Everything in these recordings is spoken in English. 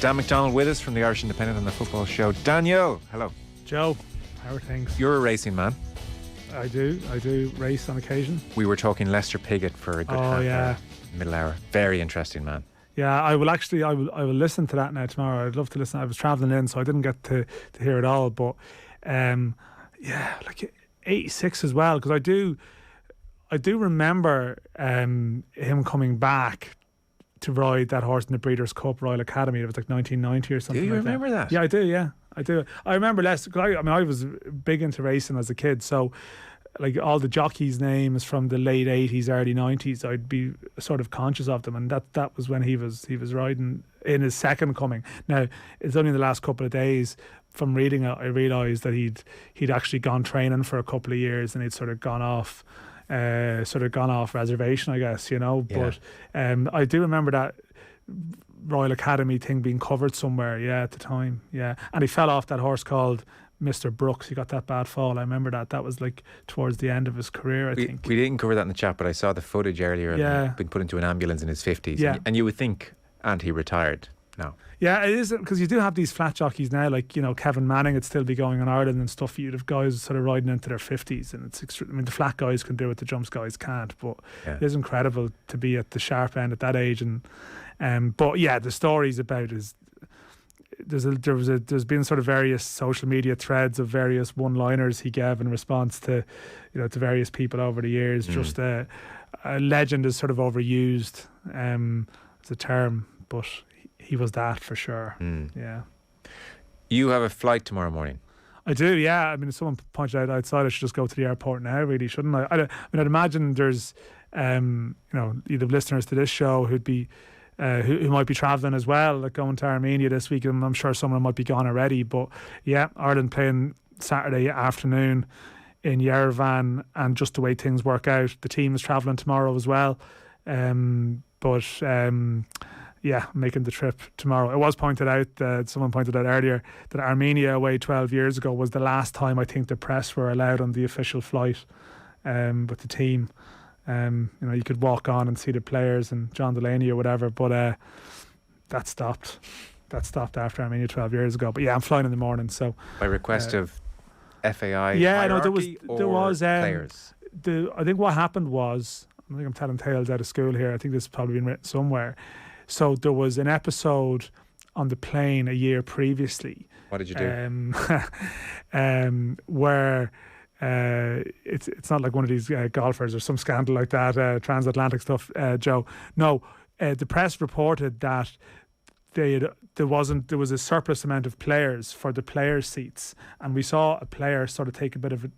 Dan McDonnell with us from the Irish Independent on the Football Show. Daniel, hello. Joe, how are things? You're a racing man. I do race on occasion. We were talking Lester Piggott for a good hour, middle hour. Very interesting man. Yeah, I will listen to that now tomorrow. I'd love to listen. I was travelling in, so I didn't get to hear it all. But like 86 as well, because I do remember him coming back to ride that horse in the Breeders' Cup Royal Academy. It was like 1990 or something. Do you like remember that? Yeah, I do. Yeah, I do. I remember less. I was big into racing as a kid, so like all the jockeys' names from the late 80s, early 90s, I'd be sort of conscious of them, and that was when he was riding in his second coming. Now it's only in the last couple of days from reading it I realised that he'd actually gone training for a couple of years and he'd sort of gone off reservation, I guess, you know. Yeah. But I do remember that Royal Academy thing being covered somewhere, at the time, and he fell off that horse called Mr. Brooks. He got that bad fall. I remember that was like towards the end of his career, I think. We didn't cover that in the chat, but I saw the footage earlier of him being put into an ambulance in his 50s, and you would think, and he retired now. Yeah, it is, because you do have these flat jockeys now, like, you know, Kevin Manning would still be going in Ireland and stuff. You'd have guys sort of riding into their 50s, and the flat guys can do it, the jumps guys can't, but it is incredible to be at the sharp end at that age. And but yeah, the stories about there's been sort of various social media threads of various one-liners he gave in response to, you know, to various people over the years. Just a legend is sort of overused as a term, but he was that for sure. Yeah. You have a flight tomorrow morning. I do, yeah. I mean, if someone pointed out outside, I should just go to the airport now, really, shouldn't I? I mean, I'd imagine there's, you know, you'd have listeners to this show who'd be, who might be travelling as well, like going to Armenia this week, and I'm sure someone might be gone already. But yeah, Ireland playing Saturday afternoon in Yerevan, and just the way things work out, the team is travelling tomorrow as well. Making the trip tomorrow. It was pointed out, someone pointed out earlier, that Armenia away 12 years ago was the last time I think the press were allowed on the official flight with the team. You know, you could walk on and see the players and John Delaney or whatever, but that stopped. That stopped after Armenia 12 years ago. But yeah, I'm flying in the morning, so by request of FAI. Yeah, no, there was players. I think what happened was, I think I'm telling tales out of school here. I think this has probably been written somewhere. So there was an episode on the plane a year previously. What did you do? Where it's not like one of these golfers or some scandal like that, transatlantic stuff, Joe. No, the press reported that there was a surplus amount of players for the players' seats, and we saw a player sort of take a bit of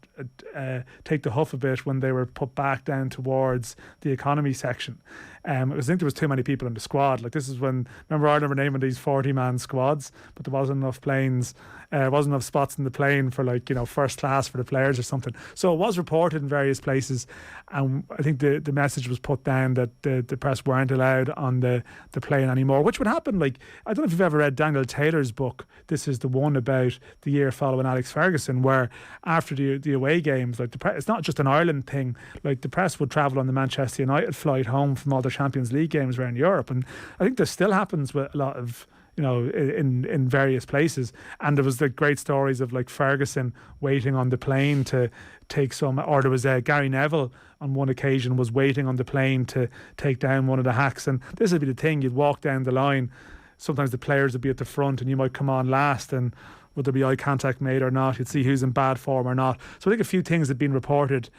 take the huff a bit when they were put back down towards the economy section. I think there was too many people in the squad. Like, this is when, remember, Ireland were naming these 40-man squads, but there wasn't enough planes, wasn't enough spots in the plane for, like, you know, first class for the players or something. So it was reported in various places, and I think the message was put down that the press weren't allowed on the plane anymore, which would happen. Like, I don't know if you've ever read Daniel Taylor's book. This is the one about the year following Alex Ferguson, where after the away games, like, it's not just an Ireland thing. Like, the press would travel on the Manchester United flight home from all the Champions League games around Europe, and I think this still happens with a lot of, you know, in various places. And there was the great stories of, like, Ferguson waiting on the plane to take some, or there was Gary Neville on one occasion was waiting on the plane to take down one of the hacks. And this would be the thing, you'd walk down the line, sometimes the players would be at the front and you might come on last, and would there be eye contact made or not? You'd see who's in bad form or not. So I think a few things had been reported.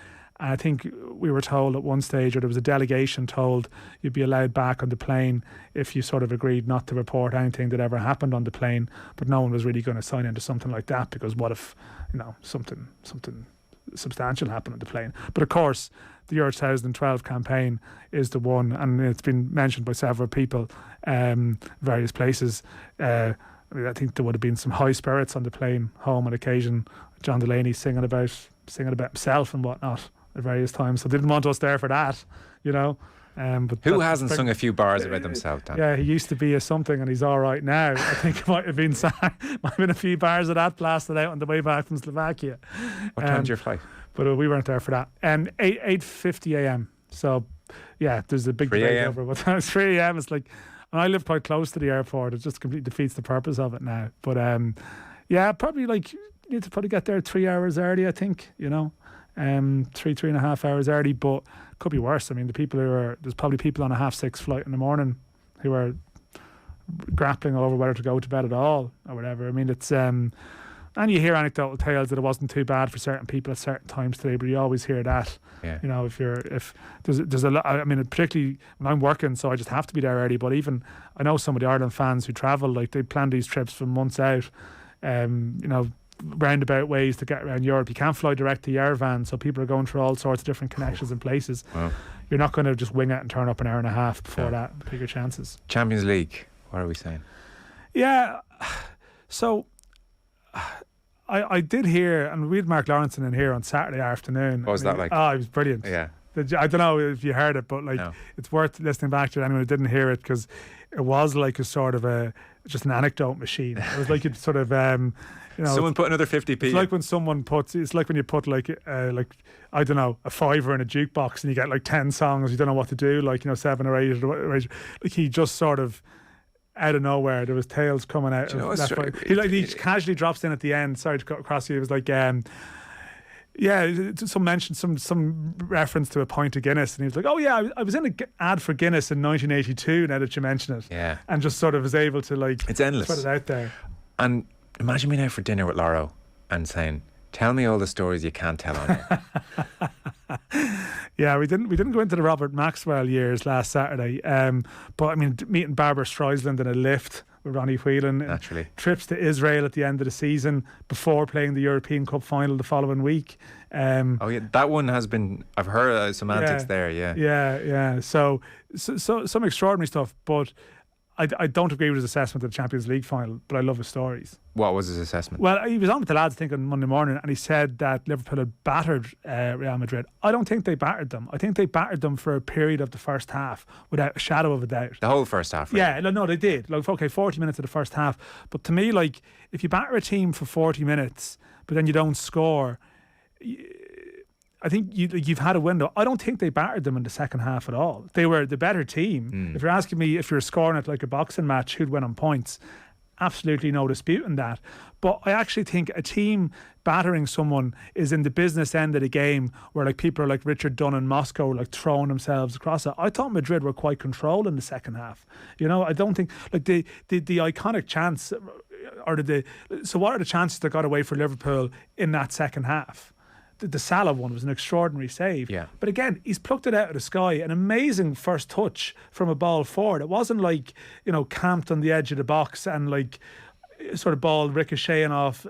And I think we were told at one stage, or there was a delegation told, you'd be allowed back on the plane if you sort of agreed not to report anything that ever happened on the plane. But no one was really going to sign into something like that, because what if, you know, something substantial happened on the plane? But of course, the Euro 2012 campaign is the one, and it's been mentioned by several people, various places. I think there would have been some high spirits on the plane home on occasion. John Delaney singing about himself and whatnot at various times, so they didn't want us there for that, you know. But who hasn't sung a few bars about themselves, Dan? Yeah, he used to be a something, and he's all right now. I think it might have been a few bars of that blasted out on the way back from Slovakia. What time's your flight? But we weren't there for that. 8:50 a.m. So yeah, there's a big debate over what time. It's 3 a.m. It's like, And I live quite close to the airport. It just completely defeats the purpose of it now. But yeah, probably like you need to probably get there 3 hours early, I think, 3.5 hours early, but it could be worse. I mean, there's probably people on a 6:30 flight in the morning who are grappling over whether to go to bed at all or whatever. I mean, it's and you hear anecdotal tales that it wasn't too bad for certain people at certain times today, but you always hear that. Yeah. If there's a lot. I mean, particularly when I'm working, so I just have to be there early. But even I know some of the Ireland fans who travel, like they plan these trips for months out. Roundabout ways to get around Europe. You can't fly direct to Yerevan, so people are going through all sorts of different connections and places. Wow. You're not going to just wing it and turn up an hour and a half before that. Take your chances. Champions League, what are we saying? Yeah, so I did hear, and we had Mark Lawrenson in here on Saturday afternoon. What was that like? Oh, he was brilliant. Yeah. I don't know if you heard it, but it's worth listening back to anyone who didn't hear it, because it was like a sort of just an anecdote machine. It was like it's sort of someone put another 50p. It's like when someone puts. It's like when you put like I don't know, a fiver in a jukebox and you get like 10 songs. You don't know what to do. Like 7 or 8. Like he just sort of out of nowhere, there was tales coming out. He casually drops in at the end. Sorry to cut across you. It was like some reference to a pint of Guinness, and he was like, "Oh yeah, I was in an ad for Guinness in 1982." Now that you mention it, and just sort of was able to it's endless. Put it out there. And imagine being out for dinner with Lauro and saying, "Tell me all the stories you can't tell on it." Yeah, we didn't go into the Robert Maxwell years last Saturday, but I mean, meeting Barbara Streisand in a lift with Ronnie Whelan, naturally, trips to Israel at the end of the season before playing the European Cup final the following week. That one has been. I've heard some antics there. Yeah. So some extraordinary stuff, but I don't agree with his assessment of the Champions League final, but I love his stories. What was his assessment? Well, he was on with the lads, I think, on Monday morning, and he said that Liverpool had battered Real Madrid. I don't think they battered them. I think they battered them for a period of the first half, without a shadow of a doubt. The whole first half, really? Yeah, no, they did. Like, okay, 40 minutes of the first half. But to me, like, if you batter a team for 40 minutes, but then you don't score, I think you've had a window. I don't think they battered them in the second half at all. They were the better team. If you're asking me if you're scoring it like a boxing match, who'd win on points, absolutely no disputing that. But I actually think a team battering someone is in the business end of the game, where like people are like Richard Dunn in Moscow, like throwing themselves across it. I thought Madrid were quite controlled in the second half. I don't think like the iconic chance, so what are the chances that got away for Liverpool in that second half? The Salah one was an extraordinary save. Yeah. But again, he's plucked it out of the sky. An amazing first touch from a ball forward. It wasn't like, camped on the edge of the box and like sort of ball ricocheting off.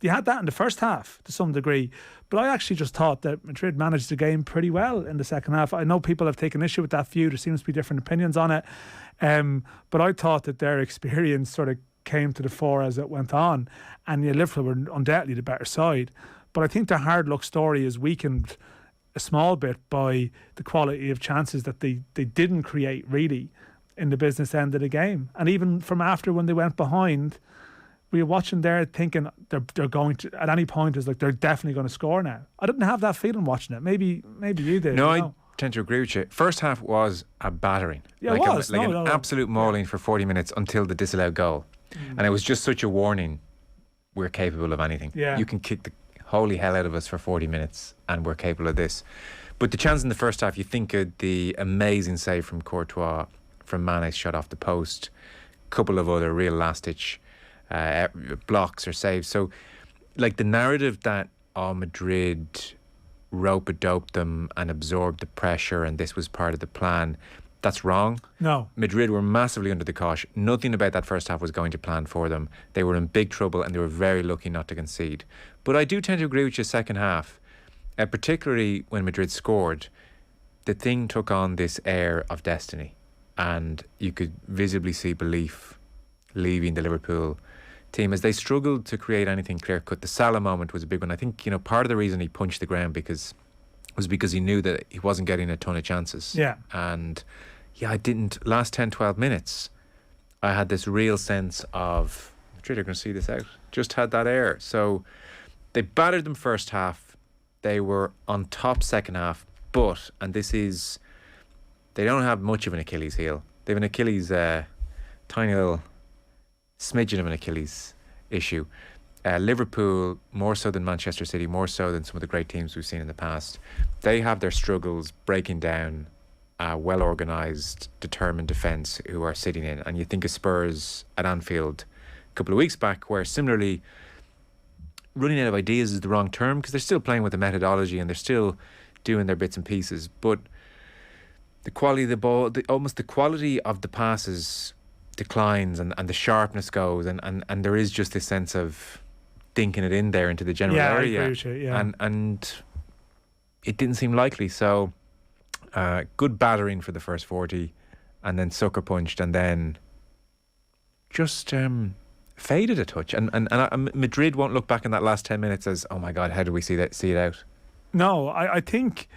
They had that in the first half to some degree. But I actually just thought that Madrid managed the game pretty well in the second half. I know people have taken issue with that view. There seems to be different opinions on it. But I thought that their experience sort of came to the fore as it went on. And Liverpool were undoubtedly the better side. But I think the hard luck story is weakened a small bit by the quality of chances that they didn't create really in the business end of the game. And even from after, when they went behind, we were watching there thinking they're going to, at any point, is like they're definitely going to score now. I didn't have that feeling watching it. Maybe you did. No, I tend to agree with you. First half was a battering. Yeah, it was. An absolute mauling for 40 minutes until the disallowed goal. And it was just such a warning. We're capable of anything. Yeah. You can kick the holy hell out of us for 40 minutes and we're capable of this. But the chance in the first half, you think of the amazing save from Courtois, from Mane's shot off the post, a couple of other real last-ditch blocks or saves. So, like, the narrative that Madrid rope-a-doped them and absorbed the pressure and this was part of the plan, that's wrong. No. Madrid were massively under the cosh. Nothing about that first half was going to plan for them. They were in big trouble and they were very lucky not to concede. But I do tend to agree with you second half, particularly when Madrid scored. The thing took on this air of destiny and you could visibly see belief leaving the Liverpool team as they struggled to create anything clear-cut. The Salah moment was a big one. I think, part of the reason he punched the ground was because he knew that he wasn't getting a ton of chances. Yeah. And last 10, 12 minutes, I had this real sense of, Madrid are going to see this out. Just had that air. So they battered them first half. They were on top second half. But, and this is, they don't have much of an Achilles heel. They have an Achilles tiny little smidgen of an Achilles issue. Liverpool, more so than Manchester City, more so than some of the great teams we've seen in the past, they have their struggles breaking down a well-organised, determined defence who are sitting in. And you think of Spurs at Anfield a couple of weeks back, where similarly running out of ideas is the wrong term, because they're still playing with the methodology and they're still doing their bits and pieces, but the quality of the ball, almost the quality of the passes declines, and the sharpness goes, and there is just this sense of dinking it in there into the general area. I agree with you, yeah. And it didn't seem likely. So good battering for the first 40, and then sucker punched, and then just faded a touch. And Madrid won't look back in that last 10 minutes as, oh my God, how did we see it out? No, I think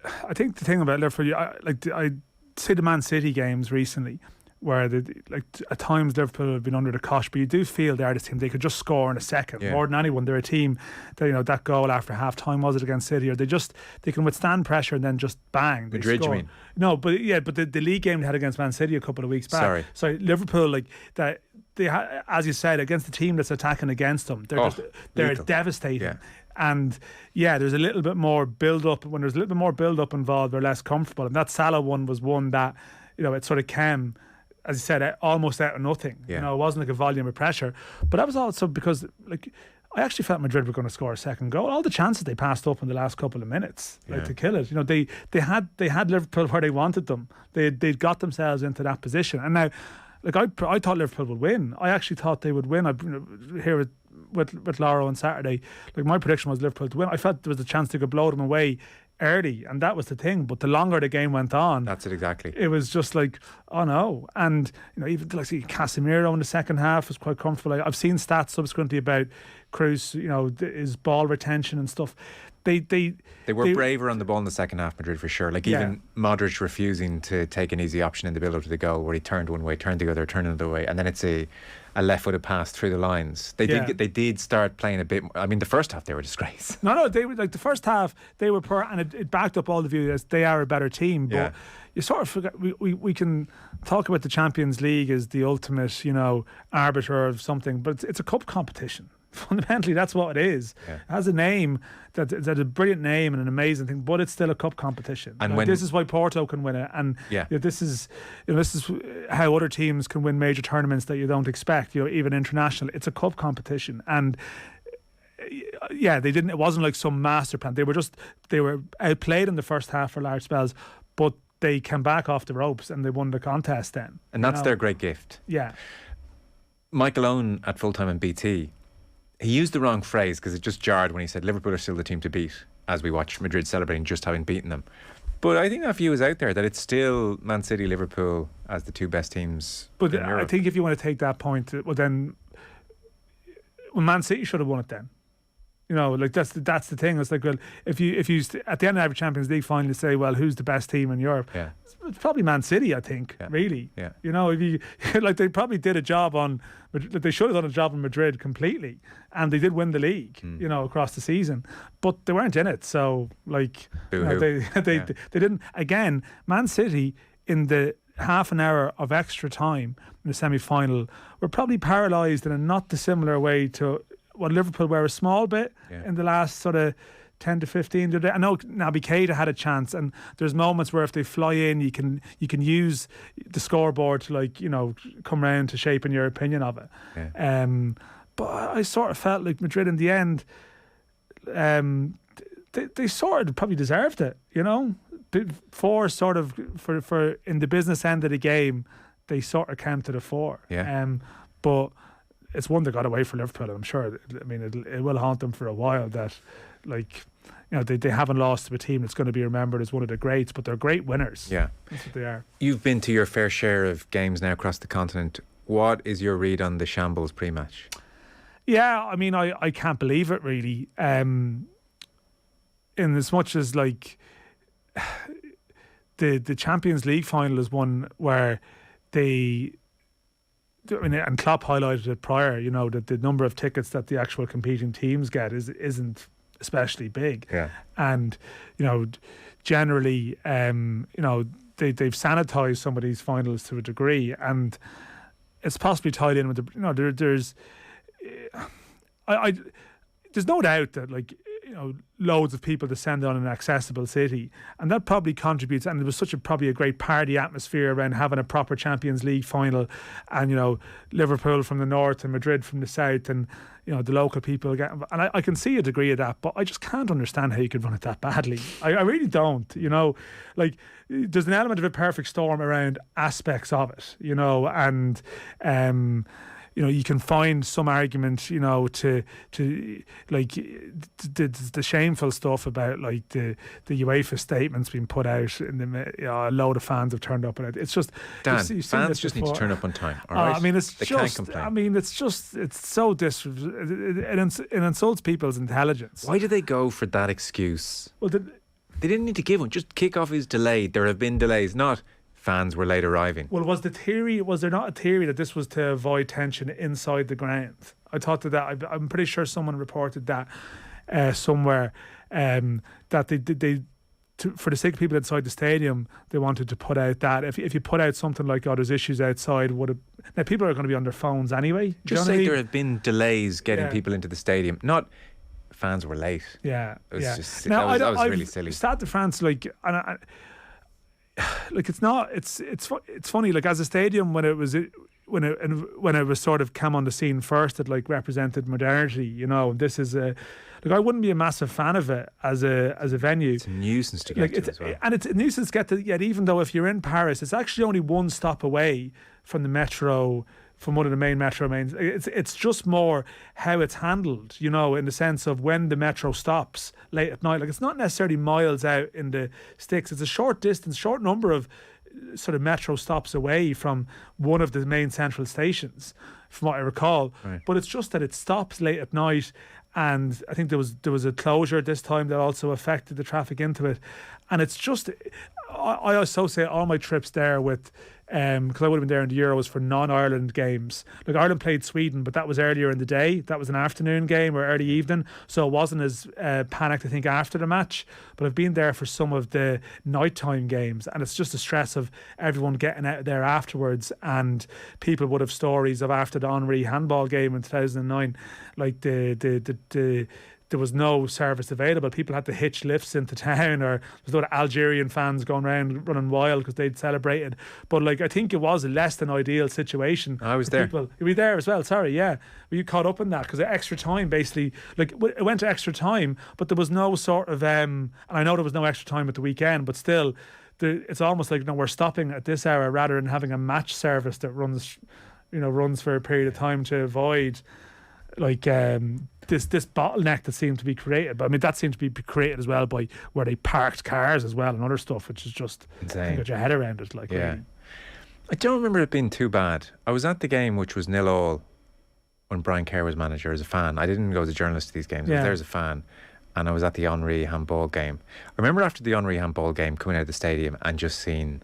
the thing about Liverpool, I see the Man City games recently, where at times Liverpool have been under the cosh, but you do feel they're this team, they could just score in a second, more than anyone. They're a team that, that goal after half time, was it against City, or they can withstand pressure and then just bang, they Madrid, score. you mean? No, but the league game they had against Man City a couple of weeks back. Sorry, Liverpool, that they as you said, against the team that's attacking against them, they're devastating. Yeah. And there's a little bit more build up. When there's a little bit more build up involved, they're less comfortable. And that Salah one was one that, it sort of came, as you said, almost out of nothing. Yeah. It wasn't like a volume of pressure. But that was also because, I actually felt Madrid were going to score a second goal. All the chances they passed up in the last couple of minutes, to kill it. They had Liverpool where they wanted them. They'd got themselves into that position. And now, I thought Liverpool would win. I actually thought they would win. Here with Lauro on Saturday, my prediction was Liverpool to win. I felt there was a chance they could blow them away early, and that was the thing. But the longer the game went on, that's it exactly. It was just oh no. And even Casemiro in the second half was quite comfortable. I've seen stats subsequently about Cruz, his ball retention and stuff. They were braver on the ball in the second half, Madrid, for sure. Even Modric refusing to take an easy option in the build up to the goal, where he turned one way, turned the other, turned another way, and then it's a left-footed pass through the lines. They did start playing a bit more. I mean, the first half they were a disgrace. No, they were the first half they were poor, and it backed up all the view that they are a better team. But you sort of forget, we can talk about the Champions League as the ultimate, arbiter of something, but it's a cup competition. Fundamentally, that's what it is. Yeah. It has a name that's a brilliant name and an amazing thing, but it's still a cup competition. And this is why Porto can win it, and this is how other teams can win major tournaments that you don't expect. Even international, it's a cup competition, and they didn't. It wasn't like some master plan. They were outplayed in the first half for large spells, but they came back off the ropes and they won the contest then. And that's their great gift. Yeah. Michael Owen at full time in BT. He used the wrong phrase because it just jarred when he said Liverpool are still the team to beat, as we watch Madrid celebrating just having beaten them. But I think that view is out there, that it's still Man City, Liverpool as the two best teams. But in Europe. I think if you want to take that point, then Man City should have won it then. That's the thing. It's if you at the end of every Champions League final, you say, well, who's the best team in Europe? Yeah. It's probably Man City, I think. Yeah. Really. Yeah. If you they probably did a job on. They should have done a job in Madrid completely, and they did win the league. Across the season, but they weren't in it. So they didn't. Again, Man City in the half an hour of extra time in the semi-final were probably paralysed in a not dissimilar way to what Liverpool were a small bit in the last sort of 10 to 15. I know Naby Keita had a chance, and there's moments where if they fly in, you can use the scoreboard to come round to shaping your opinion of it. Yeah. But I sort of felt like Madrid in the end, they sort of probably deserved it. For in the business end of the game, they sort of came to the fore. Yeah. But it's one that got away for Liverpool, and I'm sure. I mean, it will haunt them for a while. That, they haven't lost to a team that's going to be remembered as one of the greats, but they're great winners. Yeah, that's what they are. You've been to your fair share of games now across the continent. What is your read on the shambles pre-match? Yeah, I mean, I can't believe it really. In as much as the Champions League final is one where and Klopp highlighted it prior, that the number of tickets that the actual competing teams get isn't especially big. Yeah. And, generally, they've sanitised some of these finals to a degree, and it's possibly tied in with the there's there's no doubt that loads of people descend on an accessible city, and that probably contributes. And there was probably a great party atmosphere around having a proper Champions League final, and Liverpool from the north and Madrid from the south, and the local people and I can see a degree of that, but I just can't understand how you could run it that badly. I really don't. There's an element of a perfect storm around aspects of it, and you can find some argument, to the shameful stuff about the UEFA statements being put out, and a load of fans have turned up, and it's just Dan, fans just need to turn up on time. All right, they can't complain. It's so it insults people's intelligence. Why do they go for that excuse? Well, they didn't need to give one. Just kickoff is delayed. There have been delays, not fans were late arriving. Well, was there not a theory that this was to avoid tension inside the ground? I thought that I'm pretty sure someone reported that somewhere, that they for the sake of people inside the stadium, they wanted to put out that if you put out something like, there's issues outside, now people are going to be on their phones anyway. Just say there have been delays getting people into the stadium, not fans were late. Yeah, it was just that was really silly. Stade de France, it's funny, as a stadium when it was sort of come on the scene first, it represented modernity, this is I wouldn't be a massive fan of it as a venue. It's a nuisance to get to as well. And it's a nuisance to get to, yet even though if you're in Paris, it's actually only one stop away from the metro, from one of the main metro mains. It's just more how it's handled, in the sense of when the metro stops late at night. It's not necessarily miles out in the sticks. It's a short number of sort of metro stops away from one of the main central stations, from what I recall. Right. But it's just that it stops late at night, and I think there was a closure this time that also affected the traffic into it. And it's just, I associate all my trips there with, because I would have been there in the Euros for non-Ireland games. Ireland played Sweden, but that was earlier in the day. That was an afternoon game or early evening, so it wasn't as panicked, I think, after the match. But I've been there for some of the nighttime games, and it's just the stress of everyone getting out of there afterwards. And people would have stories of after the Henry handball game in 2009, there was no service available. People had to hitch lifts into town, or there's a lot of Algerian fans going around running wild because they'd celebrated. But I think it was a less than ideal situation. I was there. You were there as well, sorry, yeah. Were you caught up in that? Because extra time, basically, it went to extra time, but there was no sort of, and I know there was no extra time at the weekend, but still, it's almost like, we're stopping at this hour rather than having a match service that runs for a period of time to avoid this bottleneck that seemed to be created. But that seemed to be created as well by where they parked cars as well and other stuff, which is just insane. Get your head around it. Really. I don't remember it being too bad. I was at the game, which was 0-0 when Brian Kerr was manager, as a fan. I didn't go as a journalist to these games. I was there as a fan, and I was at the Henry handball game. I remember after the Henry handball game coming out of the stadium and just seeing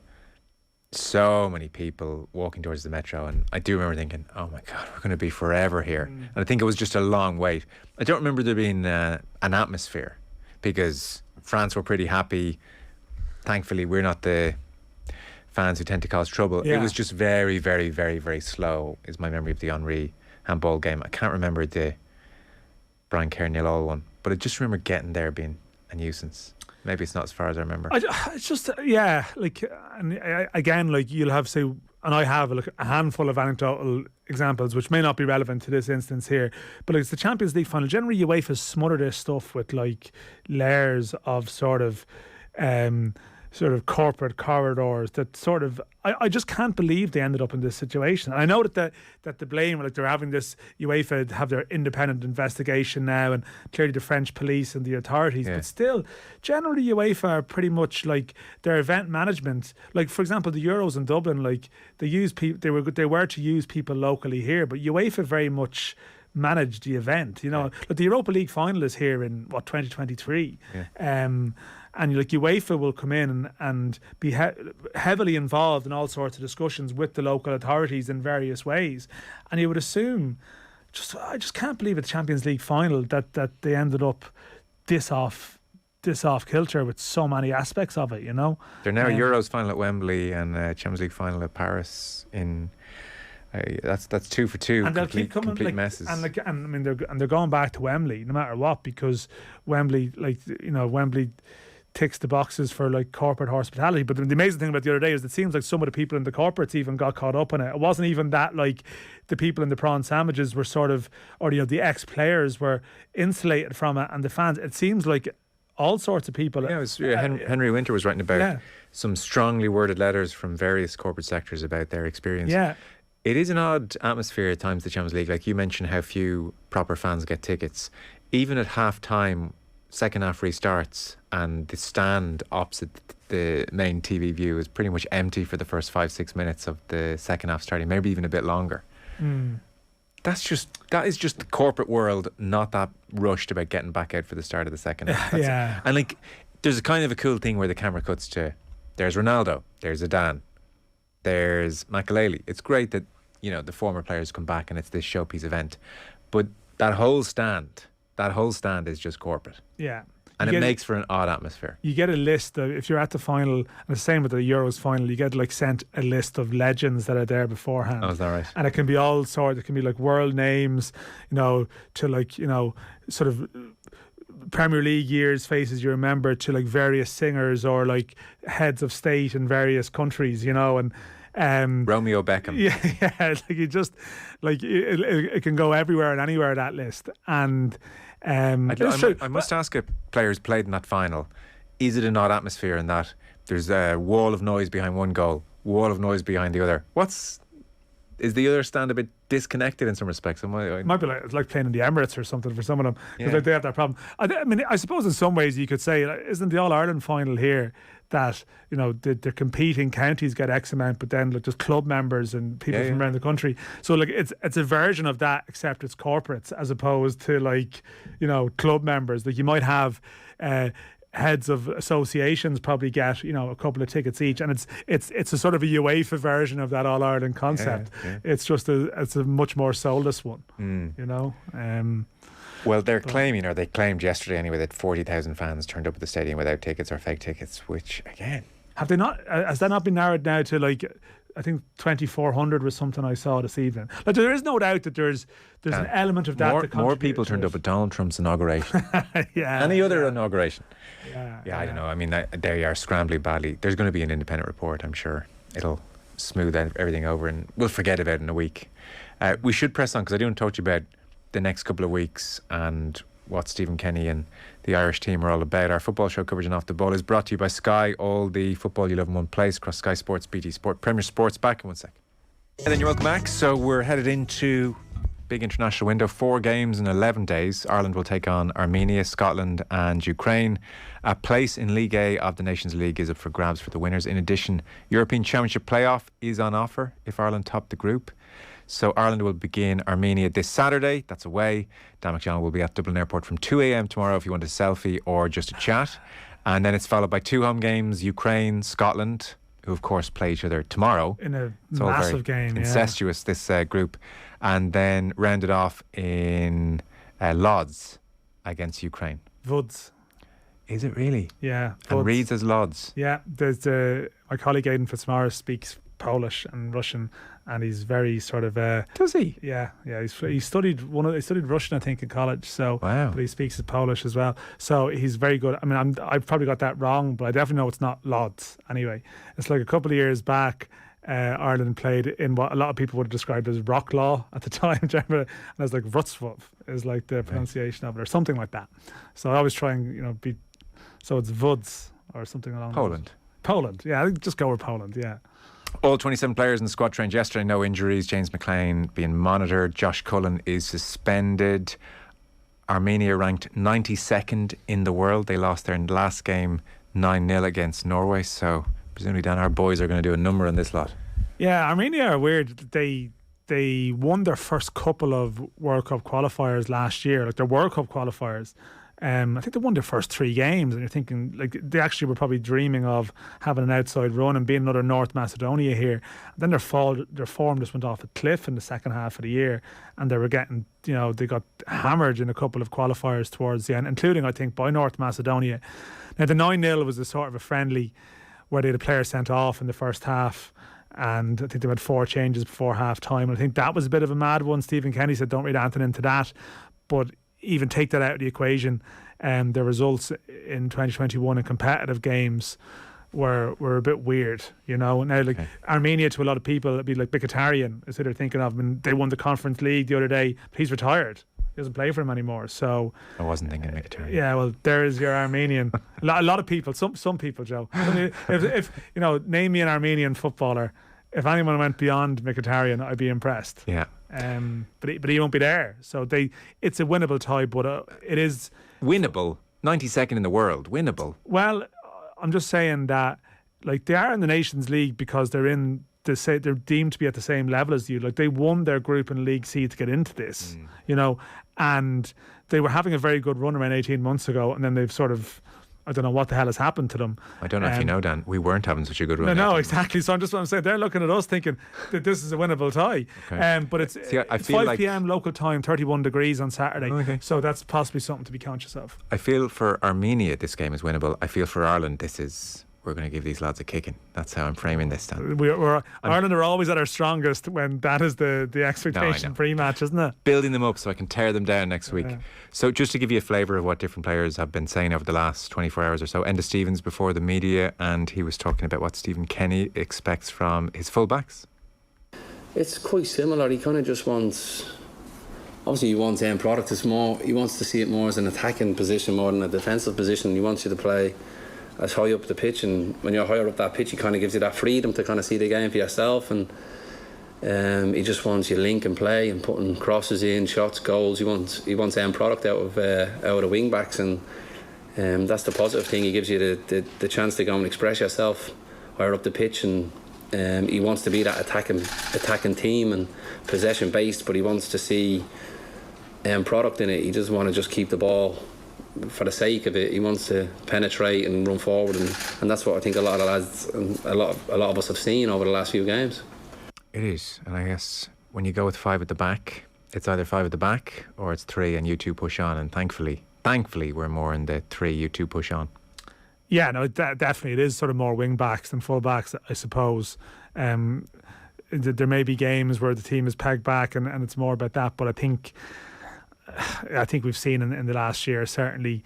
so many people walking towards the metro, and I do remember thinking, oh my God, we're going to be forever here. And I think it was just a long wait. I don't remember there being an atmosphere, because France were pretty happy. Thankfully, we're not the fans who tend to cause trouble. It was just very, very, very, very slow, is my memory of the Henry handball game. I can't remember the Brian Kerr 0-0 one, but I just remember getting there being a nuisance. Maybe it's not as far as I remember. It's just, and again, you'll have, say, and I have a handful of anecdotal examples which may not be relevant to this instance here, but it's the Champions League final. Generally, UEFA smother this stuff with layers of sort of corporate corridors that sort of, I just can't believe they ended up in this situation. And I know that the blame, they're having this, UEFA have their independent investigation now, and clearly the French police and the authorities, but still, generally UEFA are pretty much their event management. For example, the Euros in Dublin, they were to use people locally here, but UEFA very much managed the event. The Europa League final is here in 2023. And UEFA will come in and be heavily involved in all sorts of discussions with the local authorities in various ways. And you would assume, I just can't believe at the Champions League final that they ended up this off this off kilter with so many aspects of it, you know. They're now Euros final at Wembley and Champions League final at Paris in. That's 2 for 2. And they'll keep coming, complete like, messes. And they're going back to Wembley no matter what, because Wembley, Wembley ticks the boxes for like corporate hospitality. But the amazing thing about the other day is it seems like some of the people in the corporates even got caught up in it. It wasn't even that like the people in the prawn sandwiches were sort of, or the ex-players were insulated from it, and the fans. It seems like all sorts of people. Yeah, it was, Henry Winter was writing about some strongly worded letters from various corporate sectors about their experience. Yeah. It is an odd atmosphere at times, the Champions League. Like you mentioned how few proper fans get tickets. Even at half-time, second half restarts and the stand opposite the main TV view is pretty much empty for the first 5-6 minutes of the second half starting, maybe even a bit longer. That is just the corporate world not that rushed about getting back out for the start of the second half. And like there's a kind of a cool thing where the camera cuts to there's Ronaldo, there's Zidane, there's Makelele. It's great that the former players come back and it's this showpiece event, but that whole stand is just corporate. Yeah. And it makes for an odd atmosphere. You get a list of, if you're at the final, and the same with the Euros final, you get like sent a list of legends that are there beforehand. Oh, is that right? And it can be all sorts. It can be like world names, to like, sort of Premier League years, faces you remember, to like various singers or like heads of state in various countries, and Romeo Beckham. Yeah, like you just like it can go everywhere and anywhere, that list. And I must ask if players played in that final, is it an odd atmosphere in that there's a wall of noise behind one goal, wall of noise behind the other? Is the other stand a bit disconnected in some respects? It might be like playing in the Emirates or something for some of them, because they have that problem. I suppose in some ways you could say, isn't the All-Ireland final here that the competing counties get X amount, but then like just club members and people from around the country. So like it's a version of that, except it's corporates as opposed to like club members. Like you might have heads of associations probably get a couple of tickets each, and it's a sort of a UEFA version of that All-Ireland concept. It's just it's a much more soulless one. Well, they're claiming, or they claimed yesterday anyway, that 40,000 fans turned up at the stadium without tickets or fake tickets, which again, have they not? Has that not been narrowed now to like, I think 2,400 was something I saw this evening. Like there is no doubt that there's an element of that. More people turned up at Donald Trump's inauguration. Any other inauguration. I don't know. I mean, they are scrambling badly. There's going to be an independent report, I'm sure. It'll smooth everything over and we'll forget about it in a week. We should press on because I do want to talk to you about the next couple of weeks and what Stephen Kenny and the Irish team are all about. Our football show coverage and Off the Ball is brought to you by Sky. All the football you love in one place across Sky Sports, BT Sport, Premier Sports. Back in 1 sec. And then you're welcome back. So we're headed into big international window, 4 games in 11 days. Ireland will take on Armenia, Scotland and Ukraine. A place in League A of the Nations League is up for grabs for the winners. In addition, European Championship playoff is on offer if Ireland top the group. So Ireland will begin Armenia this Saturday. That's away. Dan McDonnell will be at Dublin Airport from 2 a.m. tomorrow if you want a selfie or just a chat. And then it's followed by 2 home games, Ukraine, Scotland, who of course play each other tomorrow. In a massive game, incestuous, this group. And then rounded off in Lodz against Ukraine. Woods. Is it really? Yeah. And reads as Lodz. Yeah. There's my colleague Aidan Fitzmaurice speaks Polish and Russian, and he's very sort of does he? Yeah. He studied Russian, I think, in college. So wow. But he speaks Polish as well. So he's very good. I mean, I've probably got that wrong, but I definitely know it's not Lodz. Anyway, it's like a couple of years back. Ireland played in what a lot of people would have described as Rocklaw at the time, do you remember? And it was like Wrocław is like the pronunciation of it, or something like that. So I always try and be. So it's Woods or something along Poland. Poland, yeah. I think just go with Poland, yeah. All 27 players in the squad trained yesterday, no injuries. James McLean being monitored. Josh Cullen is suspended. Armenia ranked 92nd in the world. They lost their last game 9-0 against Norway. So presumably, Dan, our boys are going to do a number on this lot. Yeah, Armenia are weird. They won their first couple of World Cup qualifiers last year, like their World Cup qualifiers. I think they won their first 3 games, and you're thinking like they actually were probably dreaming of having an outside run and being another North Macedonia here. And then their form just went off a cliff in the second half of the year, and they were getting, they got hammered in a couple of qualifiers towards the end, including I think by North Macedonia. Now the 9-0 was a sort of a friendly where they had a player sent off in the first half, and I think they had 4 changes before half time. And I think that was a bit of a mad one. Stephen Kenny said don't read anything into that, but even take that out of the equation, the results in 2021 in competitive games were a bit weird, Now, like Armenia, to a lot of people, it'd be like Mkhitaryan is who they're thinking of. I mean, they won the Conference League the other day. He's retired. He doesn't play for him anymore. So I wasn't thinking Mkhitaryan. Yeah, well, there is your Armenian. A lot of people, some people, Joe. If name me an Armenian footballer. If anyone went beyond Mkhitaryan, I'd be impressed. Yeah. But he won't be there. So it's a winnable tie, but it is winnable. 92nd in the world, winnable. Well, I'm just saying that like they are in the Nations League because they're deemed to be at the same level as you. Like they won their group in League C to get into this, and they were having a very good run around 18 months ago, and then they've sort of, I don't know what the hell has happened to them. I don't know if you know, Dan, we weren't having such a good run. No, exactly. So I'm saying they're looking at us thinking that this is a winnable tie. Okay. But it's, I it's feel 5 like p.m. local time, 31 degrees on Saturday. Okay. So that's possibly something to be conscious of. I feel for Armenia this game is winnable. I feel for Ireland we're going to give these lads a kicking. That's how I'm framing this, Dan. Ireland are always at our strongest when that is the expectation pre-match, isn't it? Building them up so I can tear them down next week. Yeah. So just to give you a flavour of what different players have been saying over the last 24 hours or so, Enda Stevens before the media, and he was talking about what Stephen Kenny expects from his fullbacks. It's quite similar. He kind of just wants... Obviously he wants end product. He wants to see it more as an attacking position more than a defensive position. He wants you to play as high up the pitch, and when you're higher up that pitch, he kind of gives you that freedom to kind of see the game for yourself. And he just wants you link and play and putting crosses in, shots, goals. He wants end product out of the wing backs, and that's the positive thing. He gives you the chance to go and express yourself higher up the pitch, and he wants to be that attacking team and possession based, but he wants to see end product in it. He doesn't want to just keep the ball for the sake of it. He wants to penetrate and run forward, and that's what I think a lot of lads and a lot of us have seen over the last few games. It is, and I guess when you go with 5 at the back, it's either 5 at the back or it's 3 and you 2 push on, and thankfully we're more in the 3, you 2 push on. Yeah, no, definitely it is sort of more wing backs than full backs, I suppose. There may be games where the team is pegged back and it's more about that, but I think we've seen in the last year, certainly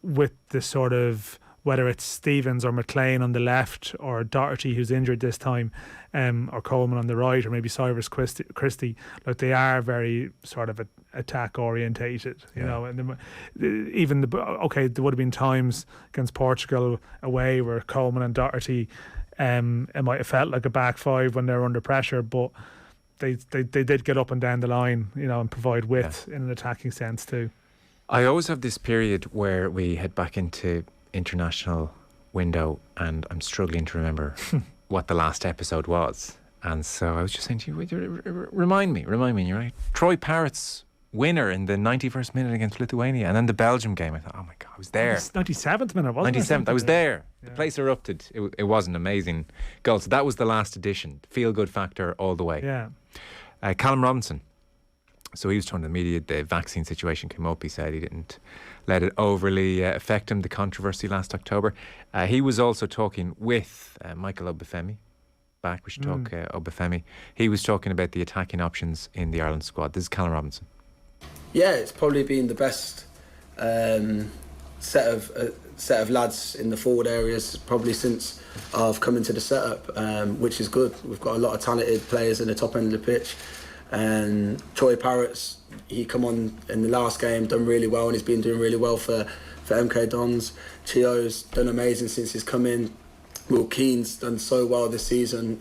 with the sort of, whether it's Stevens or McLean on the left or Doherty who's injured this time, or Coleman on the right, or maybe Cyrus Christie, like they are very sort of attack orientated, you know. And there would have been times against Portugal away where Coleman and Doherty, it might have felt like a back 5 when they're under pressure, but they did get up and down the line, you know, and provide width in an attacking sense too. I always have this period where we head back into international window and I'm struggling to remember what the last episode was. And so I was just saying to you, remind me, you're right. Troy Parrott's winner in the 91st minute against Lithuania, and then the Belgium game. I thought, oh my God, I was there. 97th minute, wasn't it? 97th, I was there. Yeah. The place erupted. It was an amazing goal. So that was the last edition. Feel good factor all the way. Yeah. Callum Robinson. So he was talking to the media. The vaccine situation came up. He said he didn't let it overly affect him, the controversy last October. He was also talking with Michael Obafemi. Back, we should talk Obafemi. He was talking about the attacking options in the Ireland squad. This is Callum Robinson. Yeah, it's probably been the best set of lads in the forward areas probably since I've come into the setup, which is good. We've got a lot of talented players in the top end of the pitch. And Troy Parrott's, he come on in the last game, done really well, and he's been doing really well for MK Dons. Chio's done amazing since he's come in. Will Keane's done so well this season,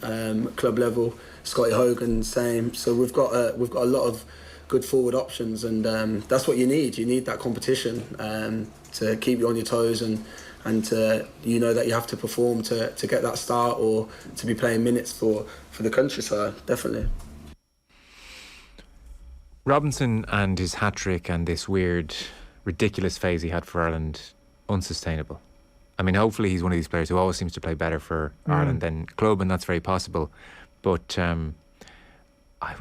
club level. Scotty Hogan, same. So we've got a lot of good forward options, and that's what you need. You need that competition to keep you on your toes and to, you know, that you have to perform to get that start or to be playing minutes for the country. So definitely. Robinson and his hat-trick and this weird ridiculous phase he had for Ireland unsustainable. I mean, hopefully he's one of these players who always seems to play better for Ireland than club, and that's very possible. But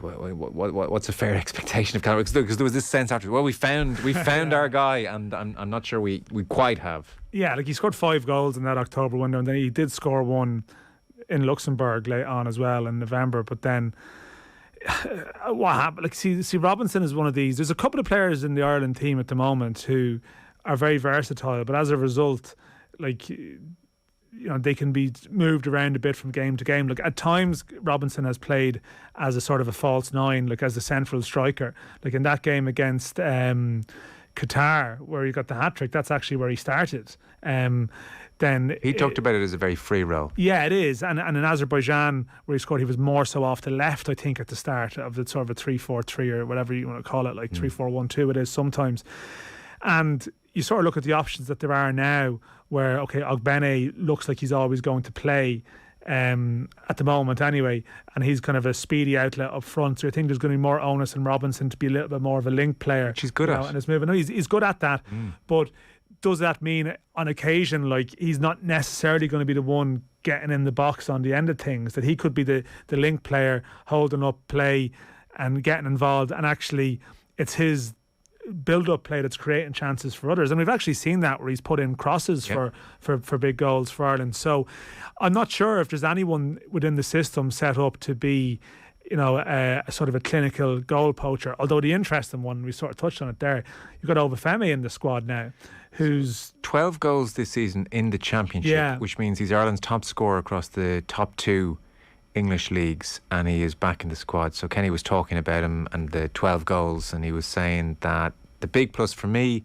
what's a fair expectation of Callum? Because there was this sense after, well, we found our guy, and I'm not sure we quite have. Yeah, like he scored 5 goals in that October window, and then he did score one in Luxembourg late on as well in November. But then what happened? Like, see, Robinson is one of these. There's a couple of players in the Ireland team at the moment who are very versatile, but as a result, like, they can be moved around a bit from game to game. Like, at times, Robinson has played as a sort of a false 9, like as a central striker. Like in that game against Qatar, where he got the hat-trick, that's actually where he started. Then he talked about it as a very free role. Yeah, it is. And in Azerbaijan, where he scored, he was more so off the left, I think, at the start of the sort of a 3-4-3 or whatever you want to call it, like 3-4-1-2 it is sometimes. And you sort of look at the options that there are now, where, okay, Ogbene looks like he's always going to play at the moment anyway, and he's kind of a speedy outlet up front. So I think there's going to be more onus on Robinson to be a little bit more of a link player. She's good at. And it's moving. No, he's good at that. But does that mean on occasion, like, he's not necessarily going to be the one getting in the box on the end of things, that he could be the link player holding up play and getting involved, and actually it's his build-up play that's creating chances for others. And we've actually seen that, where he's put in crosses for big goals for Ireland. So I'm not sure if there's anyone within the system set up to be, a sort of a clinical goal poacher. Although the interesting one, we sort of touched on it there, you've got Obafemi in the squad now, who's 12 goals this season in the Championship, which means he's Ireland's top scorer across the top 2 English leagues, and he is back in the squad. So Kenny was talking about him and the 12 goals, and he was saying that the big plus for me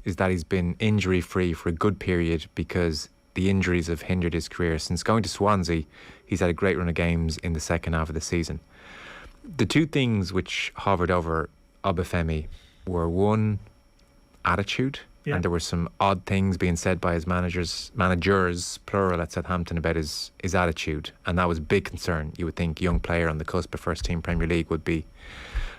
is that he's been injury free for a good period, because the injuries have hindered his career. Since going to Swansea, he's had a great run of games in the second half of the season. The two things which hovered over Obafemi were, one, attitude, and there were some odd things being said by his managers plural, at Southampton about his attitude, and that was a big concern. You would think a young player on the cusp of first team Premier League would be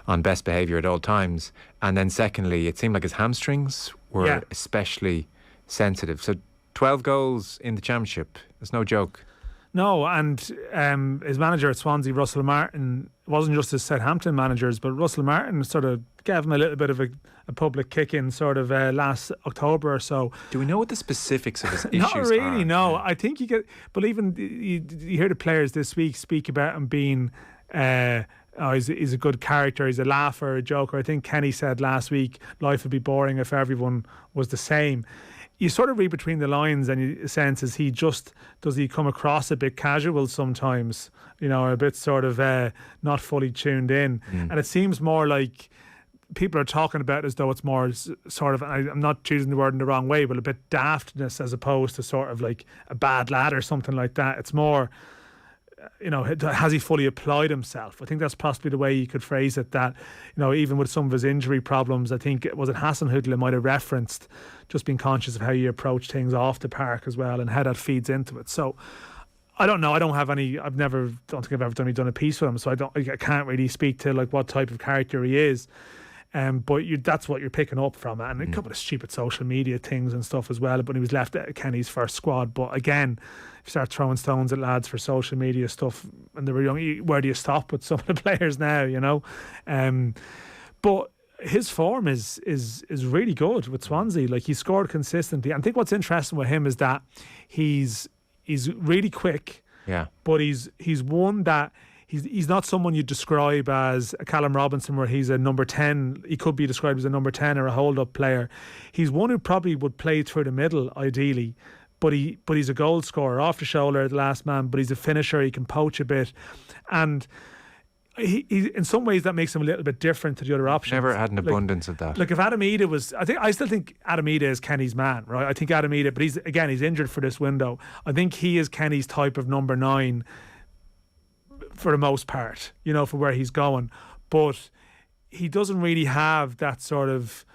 on best behaviour at all times. And then secondly, it seemed like his hamstrings were especially sensitive. So 12 goals in the Championship, it's no joke. No, and his manager at Swansea, Russell Martin, wasn't just his Southampton managers, but Russell Martin sort of gave him a little bit of a public kick-in sort of last October or so. Do we know what the specifics of his issues Not really, are? no. I think you get, but even you hear the players this week speak about him being he's a good character, he's a laugher, a joker. I think Kenny said last week, life would be boring if everyone was the same. You sort of read between the lines, and you sense, does he come across a bit casual sometimes, a bit sort of not fully tuned in. And it seems more like people are talking about it as though it's more sort of, I'm not choosing the word in the wrong way, but a bit daftness as opposed to sort of like a bad lad or something like that. It's more, has he fully applied himself? I think that's possibly the way you could phrase it, that, even with some of his injury problems, I think, was it Hasenhüttl might have referenced just being conscious of how you approach things off the park as well, and how that feeds into it. So I don't know. I don't have any. Don't think I've ever done a piece with him, so I can't really speak to like what type of character he is. But that's what you're picking up from it, and a couple of stupid social media things and stuff as well. But he was left at Kenny's first squad. But again, if you start throwing stones at lads for social media stuff when they were young, where do you stop with some of the players now? But his form is really good with Swansea. Like, he scored consistently. I think what's interesting with him is that he's really quick. Yeah. But he's one that he's not someone you describe as a Callum Robinson, where he's a number 10. He could be described as a number 10 or a hold-up player. He's one who probably would play through the middle, ideally. But he's a goal scorer, off the shoulder, the last man. But he's a finisher. He can poach a bit, and he in some ways that makes him a little bit different to the other options. Never had an abundance of that. Like, if Adam Ida was, I still think Adam Ida is Kenny's man, right? I think Adam Ida, but he's injured for this window. I think he is Kenny's type of number 9 for the most part, for where he's going. But he doesn't really have that sort of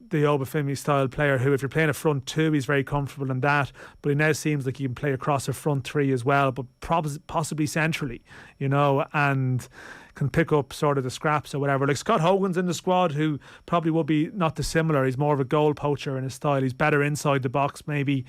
the Obafemi style player who, if you're playing a front 2, he's very comfortable in that. But he now seems like he can play across a front 3 as well, but possibly centrally, and can pick up sort of the scraps or whatever. Like Scott Hogan's in the squad, who probably would be not dissimilar. He's more of a goal poacher in his style. He's better inside the box maybe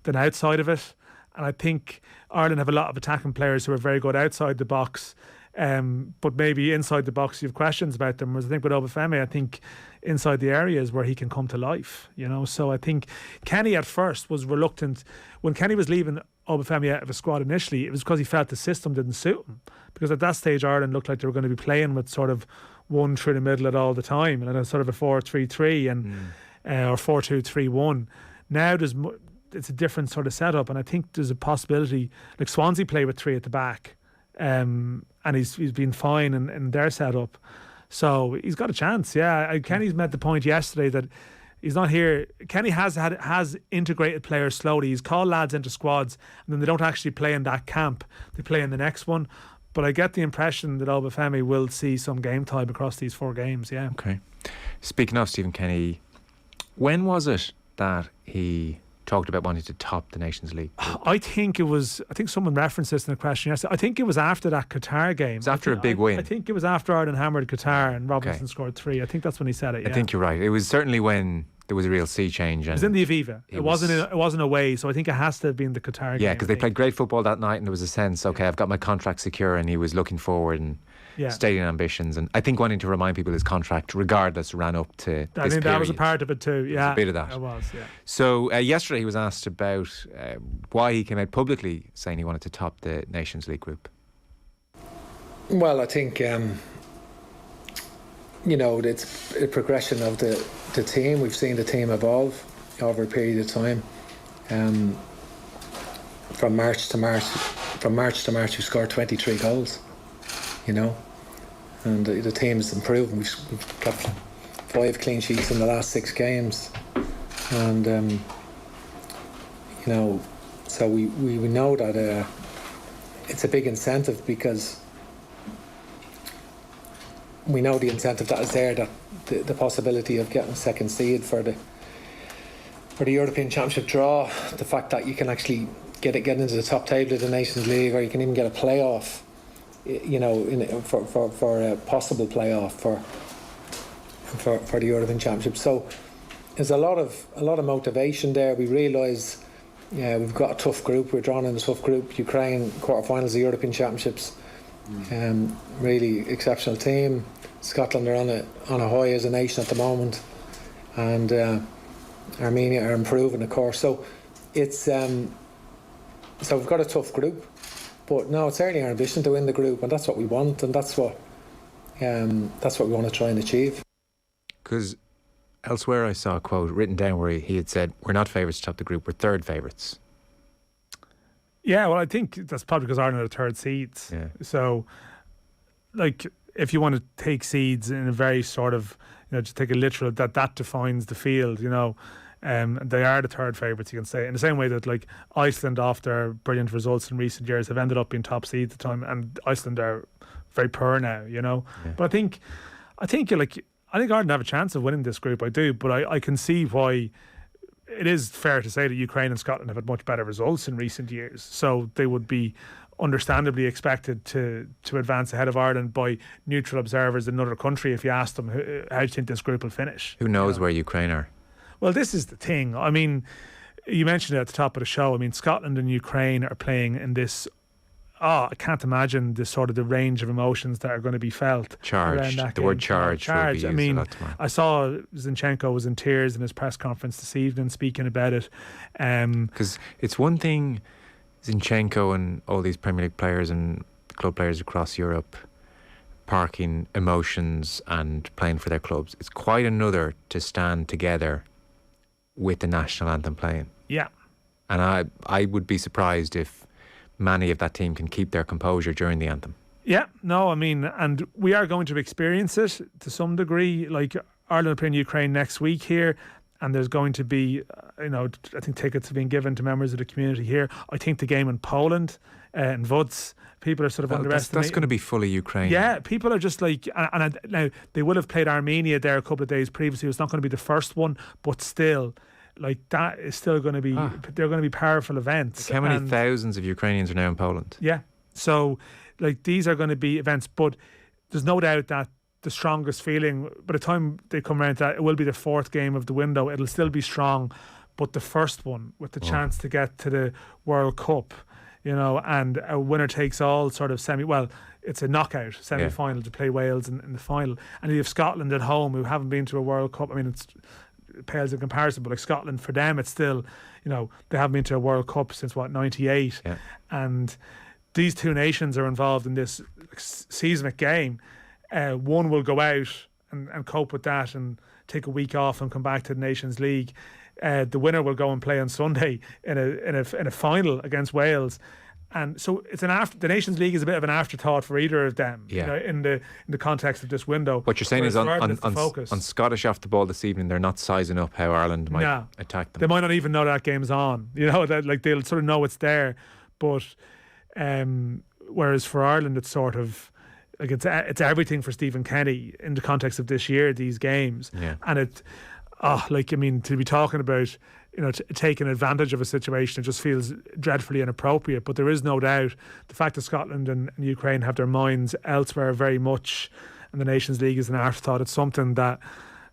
than outside of it. And I think Ireland have a lot of attacking players who are very good outside the box. But maybe inside the box you have questions about them. Whereas I think with Obafemi, I think inside the area is where he can come to life, you know. So I think Kenny at first was reluctant. When Kenny was leaving Obafemi out of a squad initially, it was because he felt the system didn't suit him. Because at that stage Ireland looked like they were going to be playing with sort of one through the middle at all the time, and then sort of a 4-3-3 and or 4-2-3-1. Now it's a different sort of setup, and I think there's a possibility, like Swansea play with 3 at the back. And he's been fine in their setup, so he's got a chance. Yeah, Kenny's made the point yesterday that he's not here. Kenny has integrated players slowly. He's called lads into squads, and then they don't actually play in that camp. They play in the next one. But I get the impression that Obafemi will see some game time across these 4 games. Yeah. Okay. Speaking of Stephen Kenny, when was it that he talked about wanting to top the Nations League? I think someone referenced this in a question yesterday. I think it was after that Qatar game. It was after a big win. I think it was after Ireland hammered Qatar and Robinson scored 3. I think that's when he said it. Yeah. I think you're right. It was certainly when there was a real sea change. It was in the Aviva. It wasn't away, so I think it has to have been the Qatar game. Yeah, because they played great football that night, and there was a sense, okay, I've got my contract secure, and he was looking forward and stating ambitions, and I think wanting to remind people his contract, regardless, ran up to I think that was a part of it too. Yeah, there was a bit of that. It was. Yeah. So yesterday he was asked about why he came out publicly saying he wanted to top the Nations League group. Well, I think it's a progression of the team. We've seen the team evolve over a period of time. From March to March, we scored 23 goals. You know, and the team's improved. We've got 5 clean sheets in the last 6 games, and so we know that it's a big incentive, because we know the incentive that is there, that the possibility of getting second seed for the European Championship draw, the fact that you can actually get into the top table of the Nations League, or you can even get a playoff. You know, for a possible playoff for the European Championship. So there's a lot of motivation there. We realise we've got a tough group. We're drawn in a tough group. Ukraine quarterfinals of the European Championships. Really exceptional team. Scotland are on a high as a nation at the moment, and Armenia are improving, of course. So it's so we've got a tough group. But no, it's certainly our ambition to win the group, and that's what we want, and that's what we want to try and achieve. Because elsewhere I saw a quote written down where he had said, "We're not favourites to top the group, we're third favourites." Yeah, well, I think that's probably because Ireland are third seeds. Yeah. So, like, if you want to take seeds in a very sort of, just take a literal, that defines the field, they are the third favourites, you can say. In the same way that, like, Iceland, after brilliant results in recent years, have ended up being top seeds at the time, and Iceland are very poor now, Yeah. But I think Ireland have a chance of winning this group. I do, but I can see why. It is fair to say that Ukraine and Scotland have had much better results in recent years, so they would be understandably expected to advance ahead of Ireland by neutral observers in another country. If you ask them, how do you think this group will finish? Who knows where Ukraine are? Well, this is the thing. I mean, you mentioned it at the top of the show. I mean, Scotland and Ukraine are playing in this. I can't imagine the range of emotions that are going to be felt. Charged. The game. Word charged. Will be used I mean, a lot tomorrow. I saw Zinchenko was in tears in his press conference this evening speaking about it. Because it's one thing, Zinchenko and all these Premier League players and club players across Europe parking emotions and playing for their clubs. It's quite another to stand together with the national anthem playing. Yeah. And I would be surprised if many of that team can keep their composure during the anthem. Yeah, no, I mean, and we are going to experience it to some degree. Like, Ireland are playing Ukraine next week here, and there's going to be, I think tickets have been given to members of the community here. I think the game in Poland, in Wódz, people are sort of underestimating. That's going to be fully Ukraine. Yeah, people are just like, and now they will have played Armenia there a couple of days previously. It's not going to be the first one, but still, like, that is still going to be, they're going to be powerful events. Like, how many thousands of Ukrainians are now in Poland? Yeah. So, like, these are going to be events, but there's no doubt that the strongest feeling, by the time they come around to that, it will be the fourth game of the window. It'll still be strong, but the first one with the chance to get to the World Cup, you know, and a winner takes all sort of it's a knockout semi-final to play Wales in the final. And you have Scotland at home who haven't been to a World Cup. I mean, it pales in comparison, but like Scotland, for them, it's still, you know, they haven't been to a World Cup since 98. Yeah. And these two nations are involved in this seismic game. One will go out and cope with that and take a week off and come back to the Nations League. The winner will go and play on Sunday in a final against Wales. And so it's the Nations League is a bit of an afterthought for either of them, you know, in the context of this window. What you're saying is on Scottish Off the Ball this evening, they're not sizing up how Ireland might attack them. They might not even know that game's on. You know, that like they'll sort of know it's there, but whereas for Ireland, it's sort of like it's everything for Stephen Kenny in the context of this year, these games, and to be talking about, you know, taking advantage of a situation, it just feels dreadfully inappropriate. But there is no doubt the fact that Scotland and Ukraine have their minds elsewhere very much, and the Nations League is an afterthought. It's something that,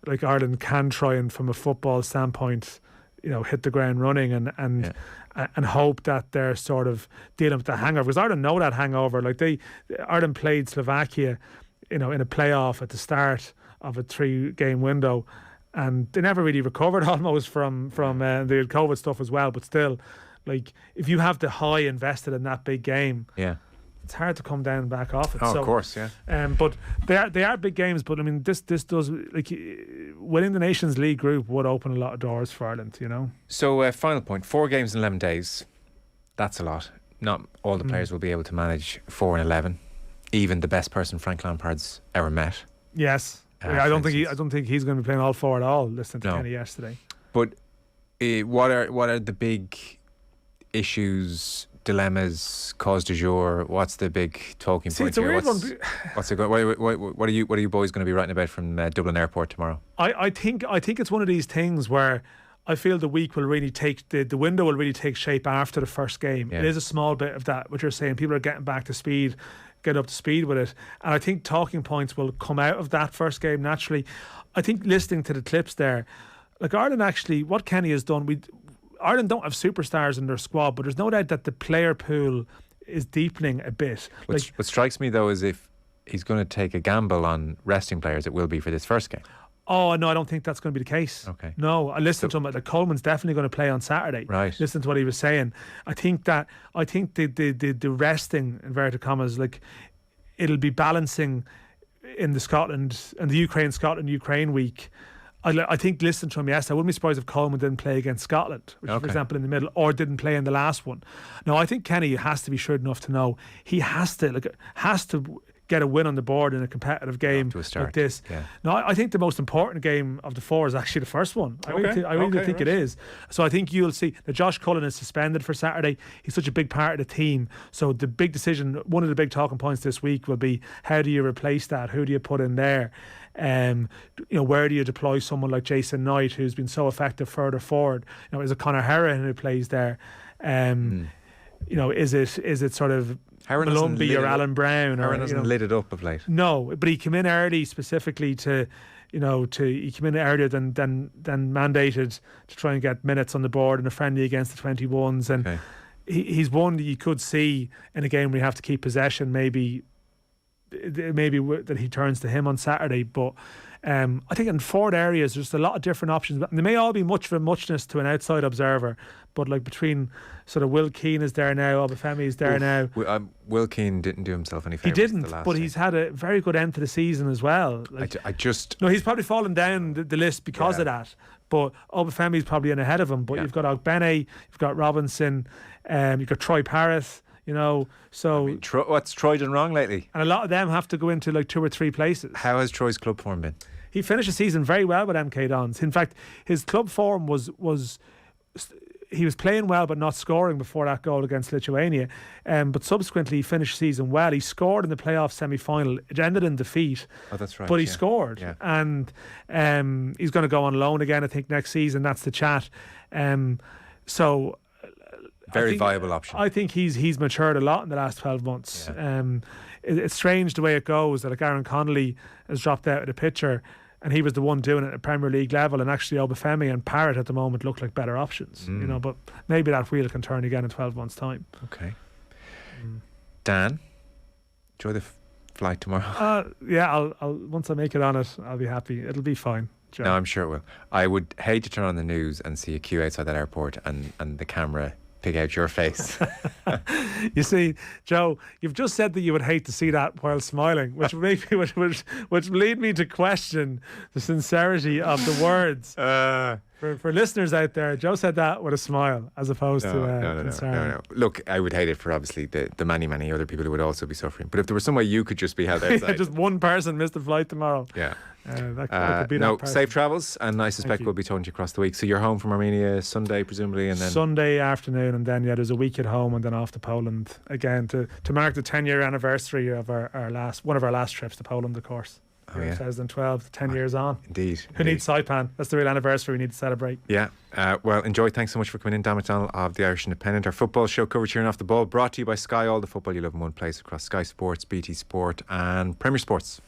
like, Ireland can try and, from a football standpoint, you know, hit the ground running and hope that they're sort of dealing with the hangover, because Ireland know that hangover. Like Ireland played Slovakia, you know, in a playoff at the start of a 3-game window, and they never really recovered almost from the COVID stuff as well. But still, like, if you have the high invested in that big game, it's hard to come down and back off it. Of course, but they are big games. But I mean, this does, like, winning the Nations League group would open a lot of doors for Ireland, you know. So final point: 4 games in 11 days. That's a lot. Not all the players will be able to manage 4 in 11. Even the best person Frank Lampard's ever met. Yes. I don't think he's going to be playing all 4 at all. Listening to Kenny yesterday. But what are the big issues, dilemmas, cause du jour? What's the big talking point it's a here? weird one. What are you boys going to be writing about from Dublin Airport tomorrow? I think it's one of these things where I feel the week will really take the window will really take shape after the first game. It is a small bit of that, what you're saying. People are getting back to speed, getting up to speed with it, and I think talking points will come out of that first game naturally. I think listening to the clips there, like, Ireland actually, what Kenny has done, Ireland don't have superstars in their squad, but there's no doubt that the player pool is deepening a bit. What strikes me though is if he's going to take a gamble on resting players, it will be for this first game. Oh, no, I don't think that's going to be the case. Okay. No, I listened to him. Like, Coleman's definitely going to play on Saturday. Right. Listen to what he was saying. I think the resting, inverted commas, like, it'll be balancing in the Scotland and the Ukraine week. I think, listening to him yesterday, I wouldn't be surprised if Coleman didn't play against Scotland, which is, for example, in the middle, or didn't play in the last one. No, I think Kenny has to be shrewd enough to know he has to get a win on the board in a competitive game like this. No, I think the most important game of the 4 is actually the first one. I really think it is. So I think you'll see that Josh Cullen is suspended for Saturday. He's such a big part of the team. So the big decision, one of the big talking points this week will be, how do you replace that? Who do you put in there? You know, where do you deploy someone like Jason Knight, who's been so effective further forward? You know, is it Conor Harron who plays there? You know, is it sort of Malumbi or Alan Brown? Harron hasn't lit it up of late. No, but he came in early specifically he came in earlier than mandated to try and get minutes on the board in a friendly against the 21s, and he's one that you could see in a game where you have to keep possession. Maybe that he turns to him on Saturday, but I think in forward areas there's a lot of different options. They may all be much of a muchness to an outside observer, but like between sort of Will Keane is there now, Obafemi is there now. Will Keane didn't do himself any favours. He didn't, but he's had a very good end to the season as well. Like, he's probably fallen down the list because of that. But Obafemi's probably in ahead of him. But you've got Ogbene, you've got Robinson, you've got Troy Parrott. You know, so what's Troy done wrong lately? And a lot of them have to go into like 2 or 3 places. How has Troy's club form been? He finished the season very well with MK Dons. In fact, his club form was he was playing well but not scoring before that goal against Lithuania. But subsequently he finished the season well. He scored in the playoff semi-final. It ended in defeat. Oh, that's right. But he scored, and he's going to go on loan again, I think, next season. That's the chat. Very viable option. I think he's matured a lot in the last 12 months. it's strange the way it goes that like Aaron Connolly has dropped out of the picture and he was the one doing it at Premier League level, and actually Obafemi and Parrott at the moment look like better options, you know, but maybe that wheel can turn again in 12 months time. Okay. Dan, enjoy the flight tomorrow. Yeah, I'll once I make it on it, I'll be happy. It'll be fine, Joe. No, I'm sure it will. I would hate to turn on the news and see a queue outside that airport and the camera pick out your face. You see, Joe, you've just said that you would hate to see that while smiling, which would make me, which lead me to question the sincerity of the words. For listeners out there, Joe said that with a smile as opposed to concern. No. Look, I would hate it for obviously the many other people who would also be suffering. But if there was some way you could just be held outside. Just one person missed the flight tomorrow. Yeah. That could be that person. Safe travels, and I suspect we'll be talking to you across the week. So you're home from Armenia Sunday, presumably, and then Sunday afternoon, and then there's a week at home, and then off to Poland again to mark the 10-year anniversary of one of our last trips to Poland, of course. 2012, 10 years on. Indeed. Who needs Saipan? That's the real anniversary we need to celebrate. Yeah. Well, enjoy. Thanks so much for coming in, Dan McDonnell of the Irish Independent. Our football show coverage here and Off the Ball, brought to you by Sky. All the football you love in one place across Sky Sports, BT Sport and Premier Sports.